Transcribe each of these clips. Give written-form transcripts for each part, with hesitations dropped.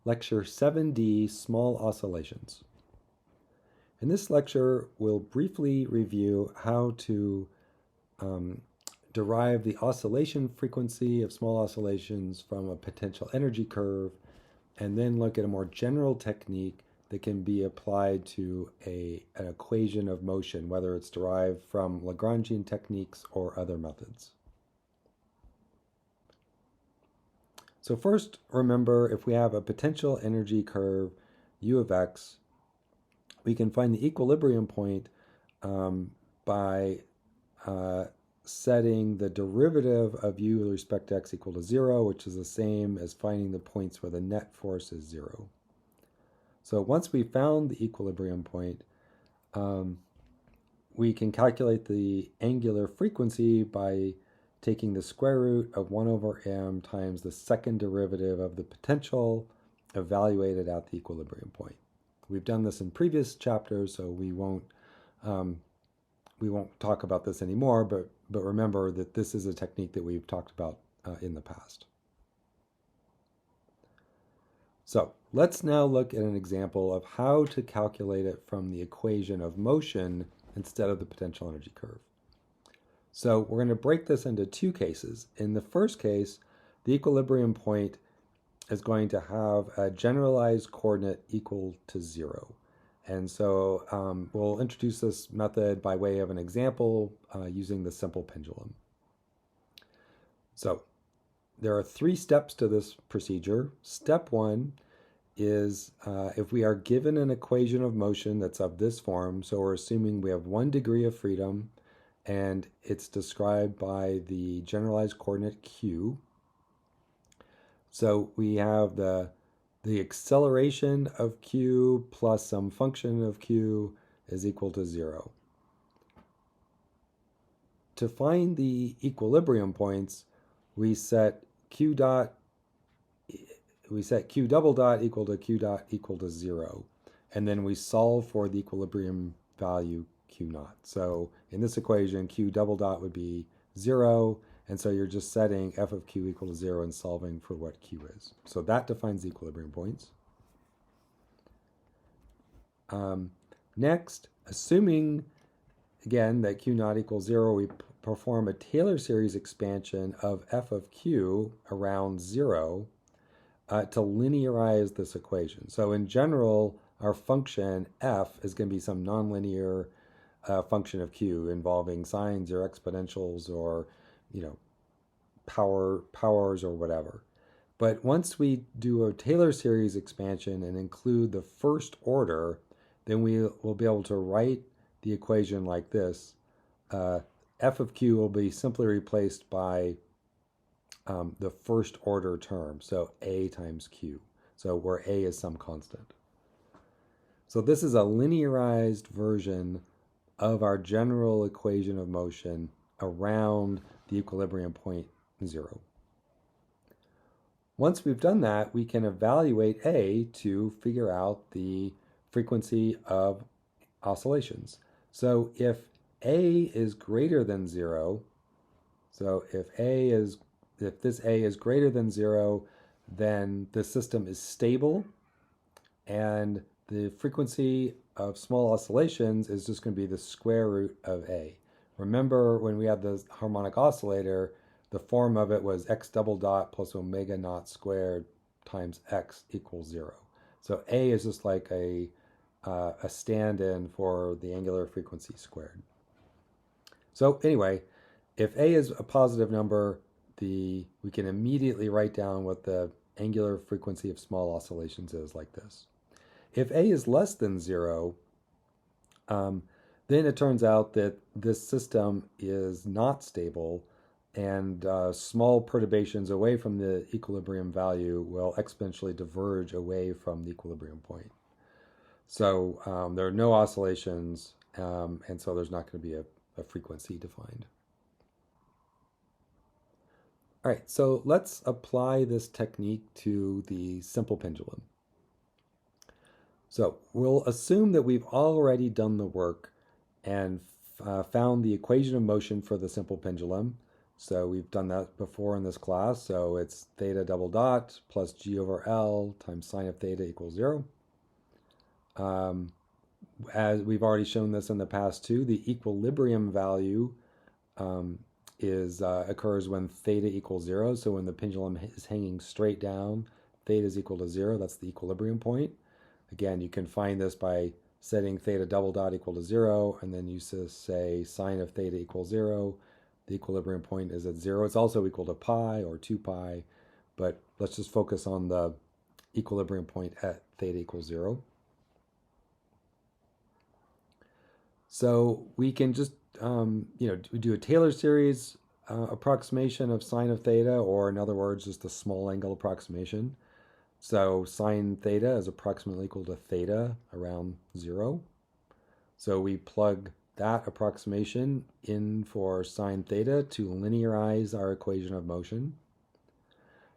Lecture 7D, Small Oscillations. In this lecture, we'll briefly review how to derive the oscillation frequency of small oscillations from a potential energy curve, and then look at a more general technique that can be applied to an equation of motion, whether it's derived from Lagrangian techniques or other methods. So first, remember, if we have a potential energy curve, U of x, we can find the equilibrium point by setting the derivative of u with respect to x equal to 0, which is the same as finding the points where the net force is 0. So once we found the equilibrium point, we can calculate the angular frequency by taking the square root of 1 over m times the second derivative of the potential evaluated at the equilibrium point. We've done this in previous chapters, so we won't talk about this anymore, but remember that this is a technique that we've talked about in the past. So let's now look at an example of how to calculate it from the equation of motion instead of the potential energy curve. So we're going to break this into two cases. In the first case, the equilibrium point is going to have a generalized coordinate equal to 0. And so we'll introduce this method by way of an example using the simple pendulum. So there are 3 steps to this procedure. Step 1 is if we are given an equation of motion that's of this form, so we're assuming we have 1 degree of freedom, and it's described by the generalized coordinate q. So we have the acceleration of q plus some function of q is equal to 0. To find the equilibrium points, we set q double dot equal to q dot equal to 0, and then we solve for the equilibrium value q naught. So in this equation, q double dot would be 0, and so you're just setting f of q equal to 0 and solving for what q is. So that defines the equilibrium points. Next, assuming, again, that q naught equals 0, we perform a Taylor series expansion of f of q around 0 to linearize this equation. So in general, our function f is going to be some nonlinear function of q involving sines or exponentials or powers or whatever. But once we do a Taylor series expansion and include the first order, then we will be able to write the equation like this. F of q will be simply replaced by the first order term, so a times q, so where a is some constant. So this is a linearized version of our general equation of motion around the equilibrium point 0. Once we've done that, we can evaluate A to figure out the frequency of oscillations. So if A is greater than 0, so if this A is greater than 0, then the system is stable, and the frequency of small oscillations is just going to be the square root of A. Remember, when we had the harmonic oscillator, the form of it was x double dot plus omega naught squared times x equals 0. So A is just like a stand-in for the angular frequency squared. So anyway, if A is a positive number, we can immediately write down what the angular frequency of small oscillations is, like this. If A is less than 0, then it turns out that this system is not stable, and small perturbations away from the equilibrium value will exponentially diverge away from the equilibrium point. So there are no oscillations, and so there's not going to be a frequency defined. All right, so let's apply this technique to the simple pendulum. So we'll assume that we've already done the work and found the equation of motion for the simple pendulum. So we've done that before in this class. So it's theta double dot plus g over L times sine of theta equals 0. As we've already shown this in the past too, the equilibrium value occurs when theta equals 0. So when the pendulum is hanging straight down, theta is equal to 0. That's the equilibrium point. Again, you can find this by setting theta double dot equal to 0, and then you say sine of theta equals 0. The equilibrium point is at 0. It's also equal to pi or 2 pi, but let's just focus on the equilibrium point at theta equals 0. So we can just do a Taylor series approximation of sine of theta, or in other words, just a small angle approximation. So sine theta is approximately equal to theta around 0. So we plug that approximation in for sine theta to linearize our equation of motion.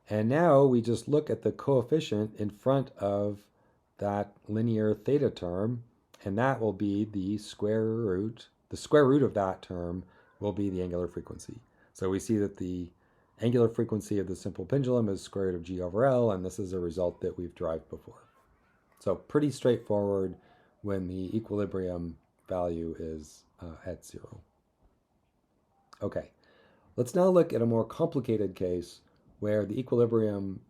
And now we just look at the coefficient in front of that linear theta term, and that will be the square root. The square root of that term will be the angular frequency. So we see that the angular frequency of the simple pendulum is square root of g over L, and this is a result that we've derived before. So pretty straightforward when the equilibrium value is at 0. Okay, let's now look at a more complicated case where the equilibrium,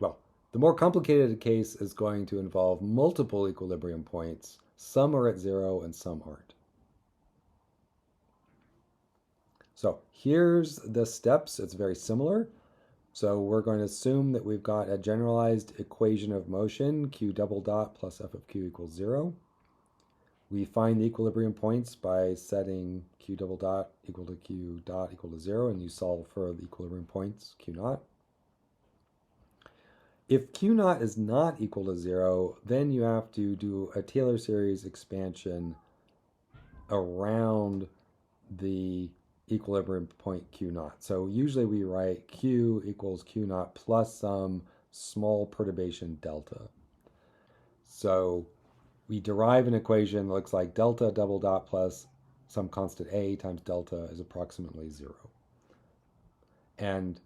the more complicated case is going to involve multiple equilibrium points. Some are at 0 and some aren't. So here's the steps. It's very similar. So we're going to assume that we've got a generalized equation of motion, q double dot plus f of q equals 0. We find the equilibrium points by setting q double dot equal to q dot equal to 0, and you solve for the equilibrium points, q naught. If q naught is not equal to 0, then you have to do a Taylor series expansion around the equilibrium point q naught. So usually we write q equals q naught plus some small perturbation delta. So we derive an equation that looks like delta double dot plus some constant a times delta is approximately 0. And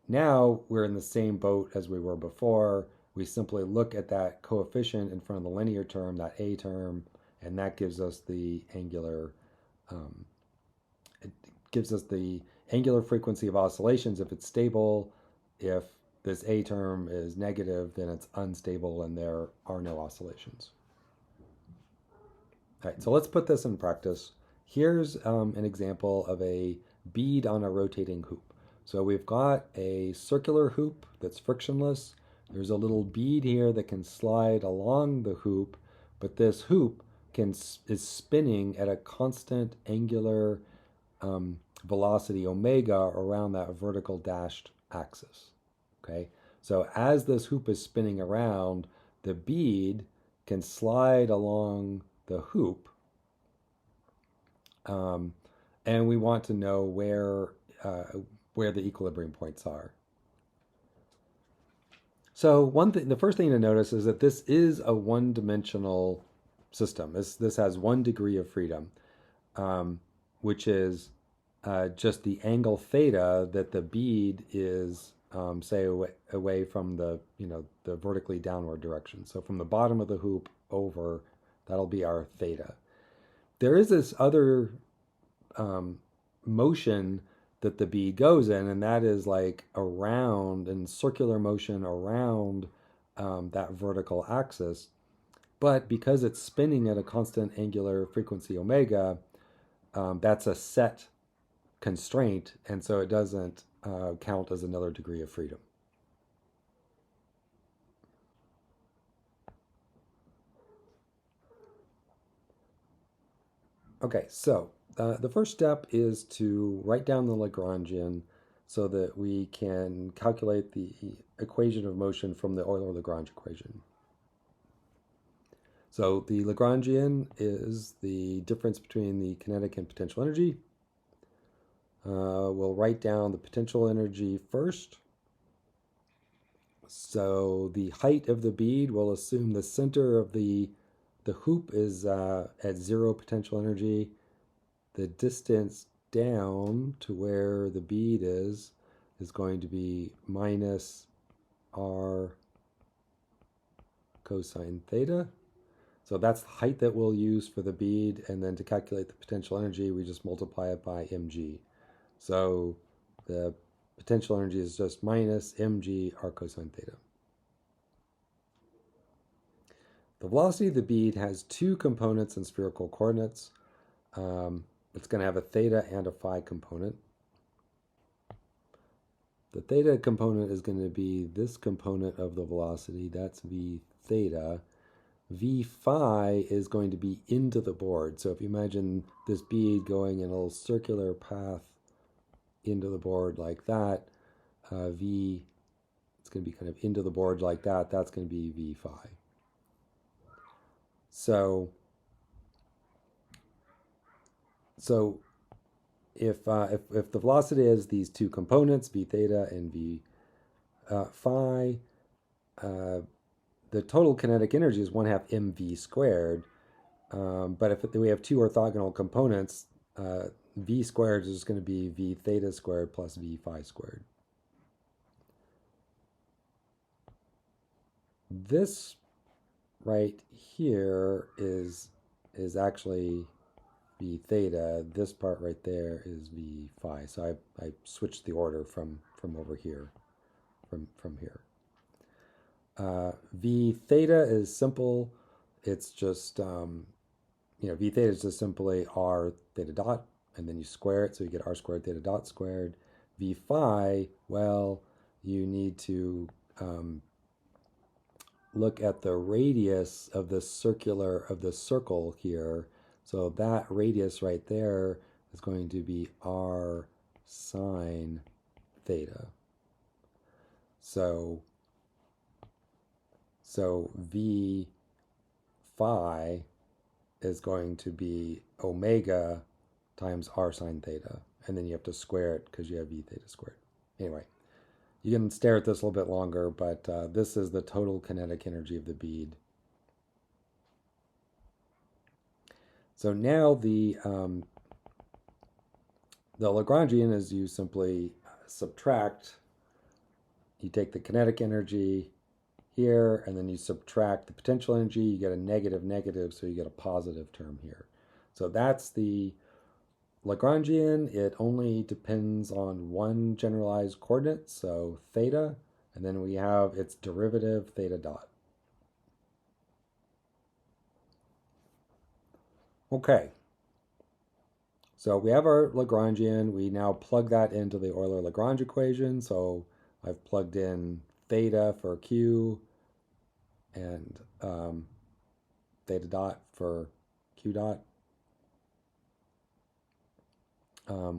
now we're in the same boat as we were before. We simply look at that coefficient in front of the linear term, that a term, and that gives us the angular frequency of oscillations if it's stable. If this a term is negative, then it's unstable and there are no oscillations. All right, so let's put this in practice. Here's an example of a bead on a rotating hoop. So we've got a circular hoop that's frictionless. There's a little bead here that can slide along the hoop, but this hoop is spinning at a constant angular velocity omega around that vertical dashed axis. Okay, so as this hoop is spinning around, the bead can slide along the hoop, and we want to know where the equilibrium points are. So the first thing to notice is that this is a one-dimensional system. This has 1 degree of freedom, which is just the angle theta that the bead is, say, away from the vertically downward direction. So from the bottom of the hoop over, that'll be our theta. There is this other motion that the bead goes in, and that is like around, in circular motion around that vertical axis. But because it's spinning at a constant angular frequency omega, that's a set constraint, and so it doesn't count as another degree of freedom. Okay, so the first step is to write down the Lagrangian so that we can calculate the equation of motion from the Euler-Lagrange equation. So the Lagrangian is the difference between the kinetic and potential energy. We'll write down the potential energy first. So the height of the bead, we'll assume the center of the hoop is at 0 potential energy. The distance down to where the bead is going to be minus r cosine theta. So that's the height that we'll use for the bead, and then to calculate the potential energy, we just multiply it by mg. So the potential energy is just minus mg r cosine theta. The velocity of the bead has two components in spherical coordinates. It's going to have a theta and a phi component. The theta component is going to be this component of the velocity, that's v theta. V phi is going to be into the board. So if you imagine this bead going in a little circular path into the board like that, it's going to be kind of into the board like that. That's going to be V phi. So if the velocity has these two components, V theta and V phi, the total kinetic energy is 1/2 mv squared. But if we have two orthogonal components, v squared is just going to be v theta squared plus v phi squared. This right here is actually v theta. This part right there is v phi. So I switched the order from over here, from here. V theta is simple. It's just, v theta is just simply r theta dot, and then you square it, so you get r squared theta dot squared. V phi, well, you need to look at the radius of the circle here. So that radius right there is going to be r sine theta. So V phi is going to be omega times r sine theta. And then you have to square it because you have v theta squared. Anyway, you can stare at this a little bit longer, but this is the total kinetic energy of the bead. So now the Lagrangian is you simply subtract. You take the kinetic energy here, and then you subtract the potential energy, you get a negative negative, so you get a positive term here. So that's the Lagrangian. It only depends on one generalized coordinate, so theta, and then we have its derivative, theta dot. Okay, so we have our Lagrangian. We now plug that into the Euler-Lagrange equation. So I've plugged in theta for Q and theta dot for Q dot.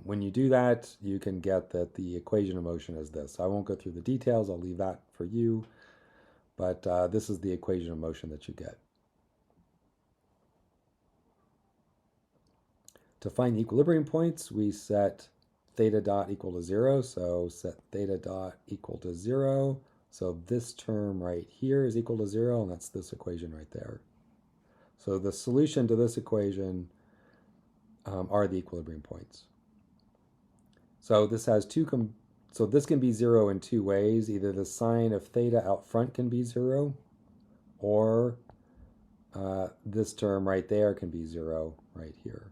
When you do that, you can get that the equation of motion is this. I won't go through the details. I'll leave that for you. But this is the equation of motion that you get. To find the equilibrium points, we set theta dot equal to 0. So set theta dot equal to 0. So this term right here is equal to 0, and that's this equation right there. So the solution to this equation are the equilibrium points. So this has so this can be 0 in two ways. Either the sign of theta out front can be 0, or this term right there can be 0 right here.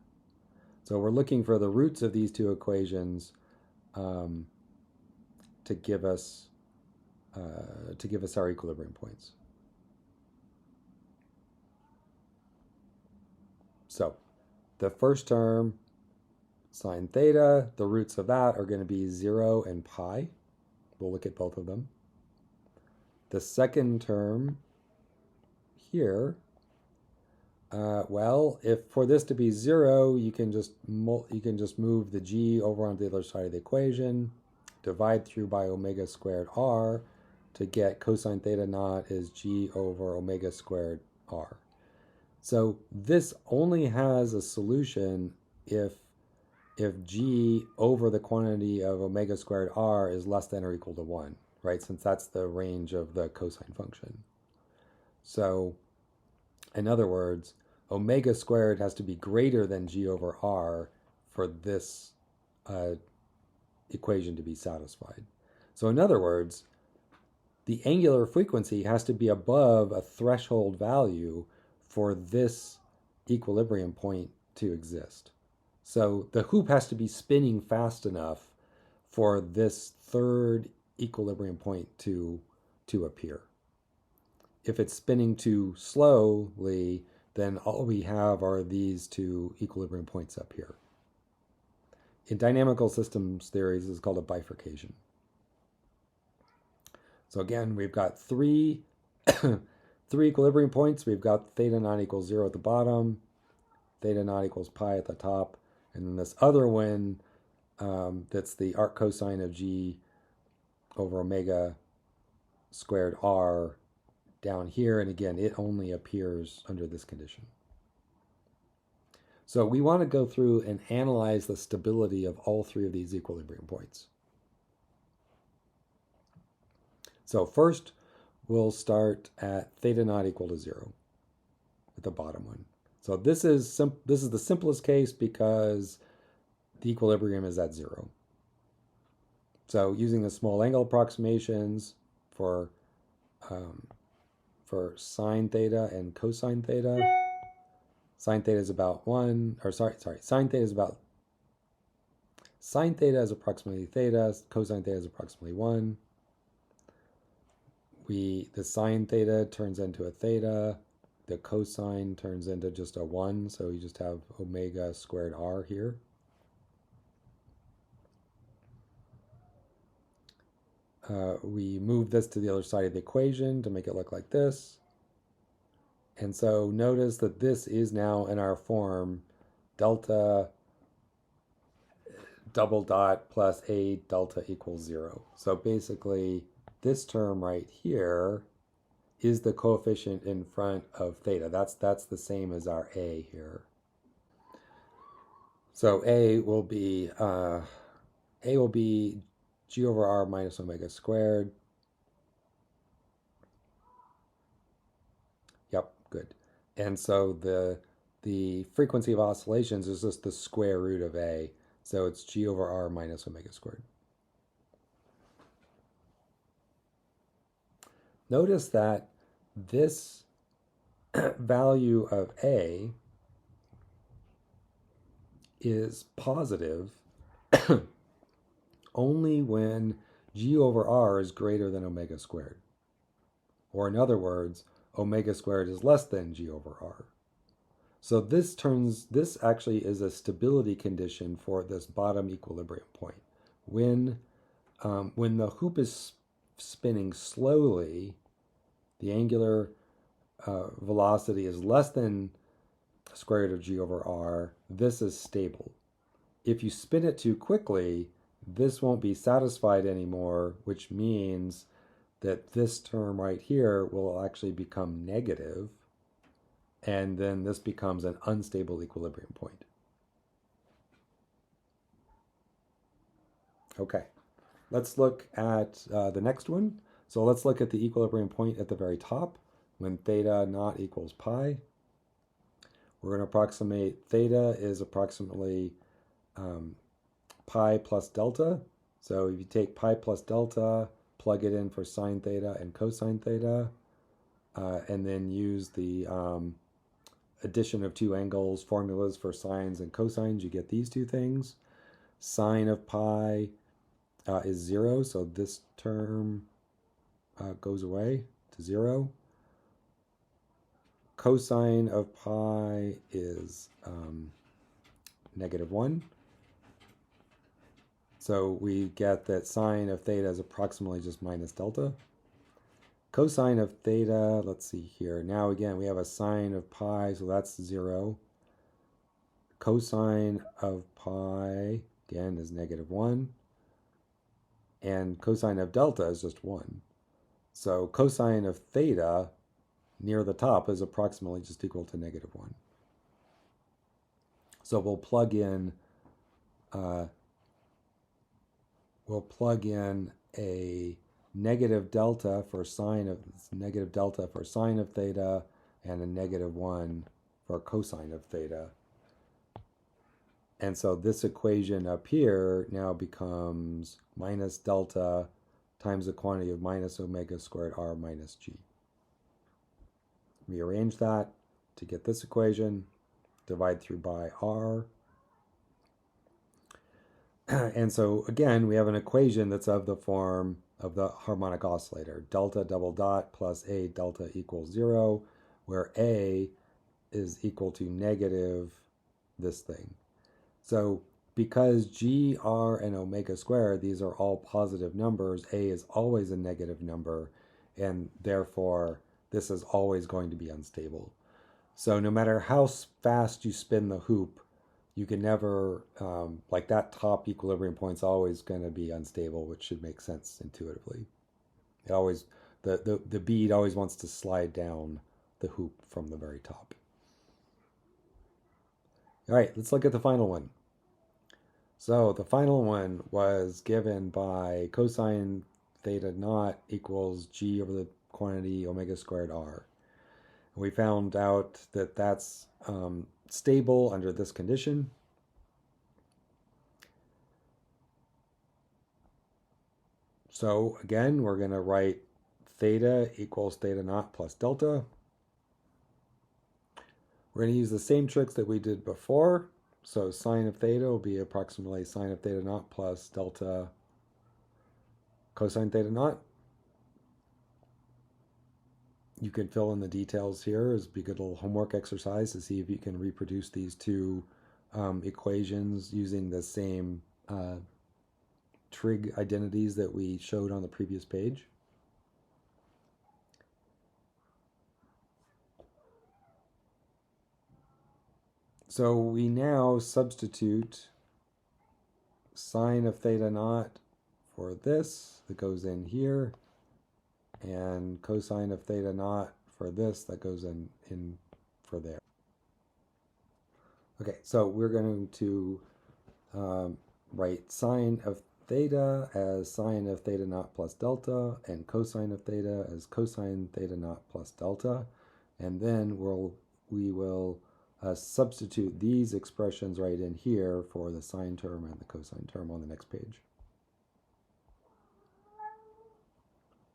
So we're looking for the roots of these two equations to give us our equilibrium points. So the first term, sine theta, the roots of that are going to be 0 and pi. We'll look at both of them. The second term here, well, if for this to be 0, you can just move the g over on the other side of the equation, divide through by omega squared r to get cosine theta naught is g over omega squared r. So this only has a solution if g over the quantity of omega squared r is less than or equal to 1, right? Since that's the range of the cosine function. So in other words, omega squared has to be greater than g over r for this equation to be satisfied. So in other words, the angular frequency has to be above a threshold value for this equilibrium point to exist. So the hoop has to be spinning fast enough for this third equilibrium point to appear. If it's spinning too slowly, then all we have are these two equilibrium points up here. In dynamical systems theories, this is called a bifurcation. So again, we've got three equilibrium points. We've got theta not equals 0 at the bottom, theta not equals pi at the top, and then this other one that's the arc cosine of g over omega squared r down here. And again, it only appears under this condition. So we want to go through and analyze the stability of all three of these equilibrium points. So first, we'll start at theta not equal to 0 at the bottom one. So this is the simplest case because the equilibrium is at 0. So using the small angle approximations for sine theta and cosine theta, sine theta is about 1, or sine theta is approximately theta, cosine theta is approximately 1. The sine theta turns into a theta, the cosine turns into just a 1, so you just have omega squared r here. We move this to the other side of the equation to make it look like this. And so notice that this is now in our form delta double dot plus a delta equals 0. So basically, this term right here is the coefficient in front of theta. That's the same as our a here. So a will be g over r minus omega squared. Yep, good. And so the frequency of oscillations is just the square root of a. So it's g over r minus omega squared. Notice that this value of a is positive only when g over r is greater than omega squared. Or in other words, omega squared is less than g over r. So this actually is a stability condition for this bottom equilibrium point. When the hoop is spinning slowly, the angular velocity is less than square root of g over r. This is stable. If you spin it too quickly, this won't be satisfied anymore, which means that this term right here will actually become negative, and then this becomes an unstable equilibrium point. Okay, let's look at the next one. So let's look at the equilibrium point at the very top when theta naught equals pi. We're going to approximate theta is approximately pi plus delta. So if you take pi plus delta, plug it in for sine theta and cosine theta, and then use the addition of two angles formulas for sines and cosines, you get these two things. Sine of pi is 0, so this term goes away to 0. Cosine of pi is negative 1. So we get that sine of theta is approximately just minus delta. Cosine of theta, let's see here. Now again, we have a sine of pi, so that's 0. Cosine of pi, again, is negative 1. And cosine of delta is just 1. So cosine of theta near the top is approximately just equal to negative 1. So we'll plug in a negative delta for sine of theta and a negative 1 for cosine of theta. And so this equation up here now becomes minus delta times the quantity of minus omega squared r minus g. Rearrange that to get this equation, divide through by r. And so again, we have an equation that's of the form of the harmonic oscillator, delta double dot plus a delta equals 0, where a is equal to negative this thing. So because g, r, and omega squared, these are all positive numbers, a is always a negative number, and therefore this is always going to be unstable. So no matter how fast you spin the hoop, you can never, like that top equilibrium point's always going to be unstable, which should make sense intuitively. It always, the bead always wants to slide down the hoop from the very top. All right, let's look at the final one. So the final one was given by cosine theta naught equals g over the quantity omega squared r. And we found out that that's stable under this condition. So again, we're going to write theta equals theta naught plus delta. We're going to use the same tricks that we did before. So sine of theta will be approximately sine of theta naught plus delta cosine theta naught. You can fill in the details here as be a good little homework exercise to see if you can reproduce these two equations using the same trig identities that we showed on the previous page. So we now substitute sine of theta naught for this that goes in here, and cosine of theta naught for this that goes in for there. Okay, so we're going to write sine of theta as sine of theta naught plus delta, and cosine of theta as cosine theta naught plus delta, and then we will substitute these expressions right in here for the sine term and the cosine term on the next page.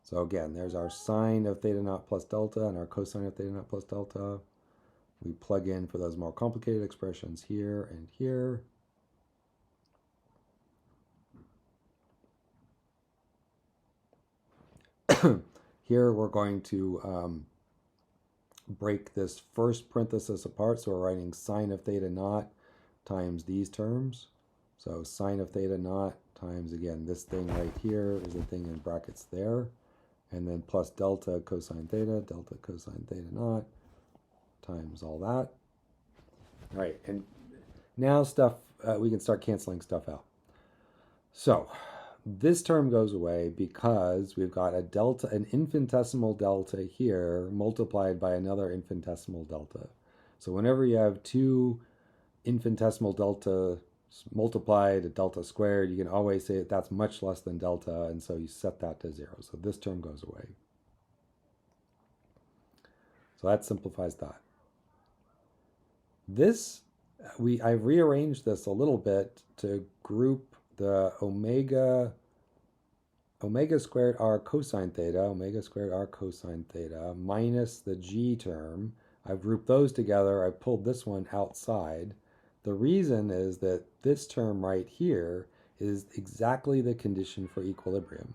So again, there's our sine of theta naught plus delta and our cosine of theta naught plus delta. We plug in for those more complicated expressions here and here. Here we're going to break this first parenthesis apart. So we're writing sine of theta naught times these terms. So sine of theta naught times, again, this thing right here is the thing in brackets there. And then plus delta cosine theta, delta cosine theta naught, times all that. All right, and now we can start canceling stuff out. So this term goes away because we've got an infinitesimal delta here multiplied by another infinitesimal delta. So whenever you have two infinitesimal delta multiplied at delta squared, you can always say that that's much less than delta, and so you set that to 0. So this term goes away. So that simplifies that. I've rearranged this a little bit to group the omega squared r cosine theta minus the g term. I've grouped those together. I've pulled this one outside. The reason is that this term right here is exactly the condition for equilibrium.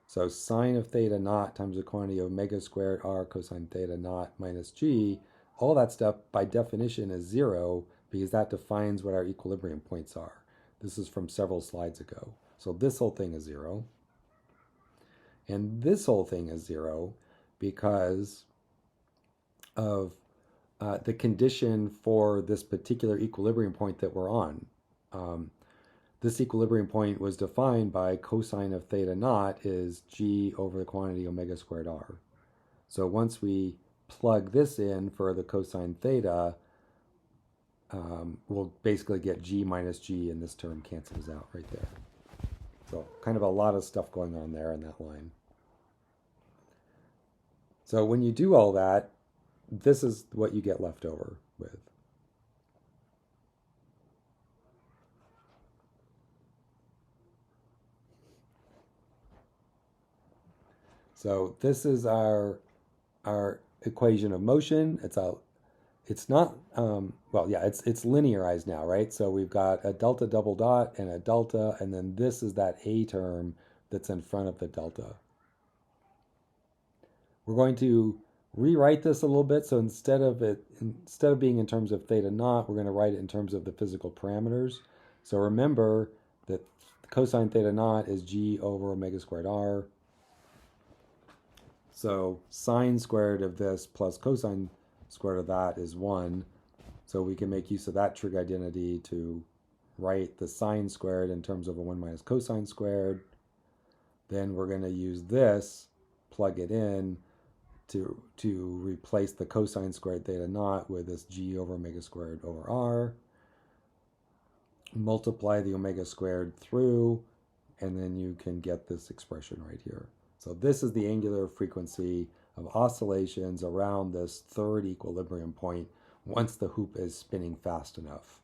So sine of theta naught times the quantity of omega squared r cosine theta naught minus g, all that stuff by definition is 0 because that defines what our equilibrium points are. This is from several slides ago. So this whole thing is 0. And this whole thing is 0 because of the condition for this particular equilibrium point that we're on. This equilibrium point was defined by cosine of theta naught is g over the quantity omega squared r. So once we plug this in for the cosine theta, we'll basically get g minus g, and this term cancels out right there. So kind of a lot of stuff going on there in that line. So when you do all that, this is what you get left over with. So this is our equation of motion. It's not well, yeah, it's linearized now, right? So we've got a delta double dot and a delta, and then this is that a term that's in front of the delta. We're going to rewrite this a little bit. So instead of being in terms of theta naught, we're going to write it in terms of the physical parameters. So remember that cosine theta naught is g over omega squared r. So sine squared of this plus cosine squared of that is 1. So we can make use of that trig identity to write the sine squared in terms of a 1 minus cosine squared. Then we're going to use this, plug it in, to replace the cosine squared theta naught with this g over omega squared over r. Multiply the omega squared through, and then you can get this expression right here. So this is the angular frequency of oscillations around this third equilibrium point once the hoop is spinning fast enough.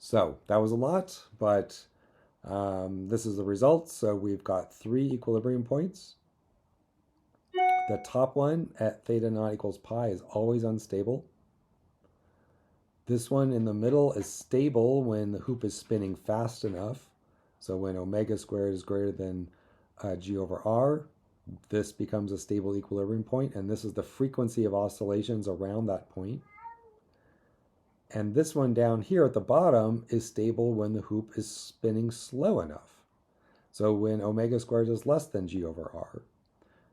So that was a lot, but this is the result. So we've got 3 equilibrium points. The top one at theta naught equals pi is always unstable. This one in the middle is stable when the hoop is spinning fast enough. So when omega squared is greater than g over r, this becomes a stable equilibrium point, and this is the frequency of oscillations around that point. And this one down here at the bottom is stable when the hoop is spinning slow enough. So when omega squared is less than g over r.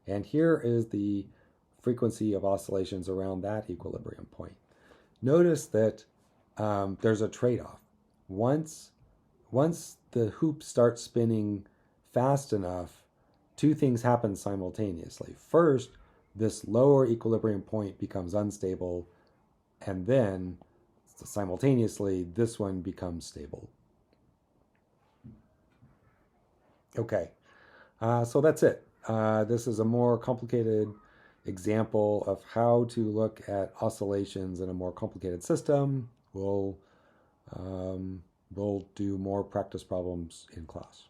And here is the frequency of oscillations around that equilibrium point. Notice that there's a trade-off. Once the hoop starts spinning fast enough, 2 things happen simultaneously. First, this lower equilibrium point becomes unstable, and then simultaneously this one becomes stable. Okay, so that's it. This is a more complicated example of how to look at oscillations in a more complicated system. We'll do more practice problems in class.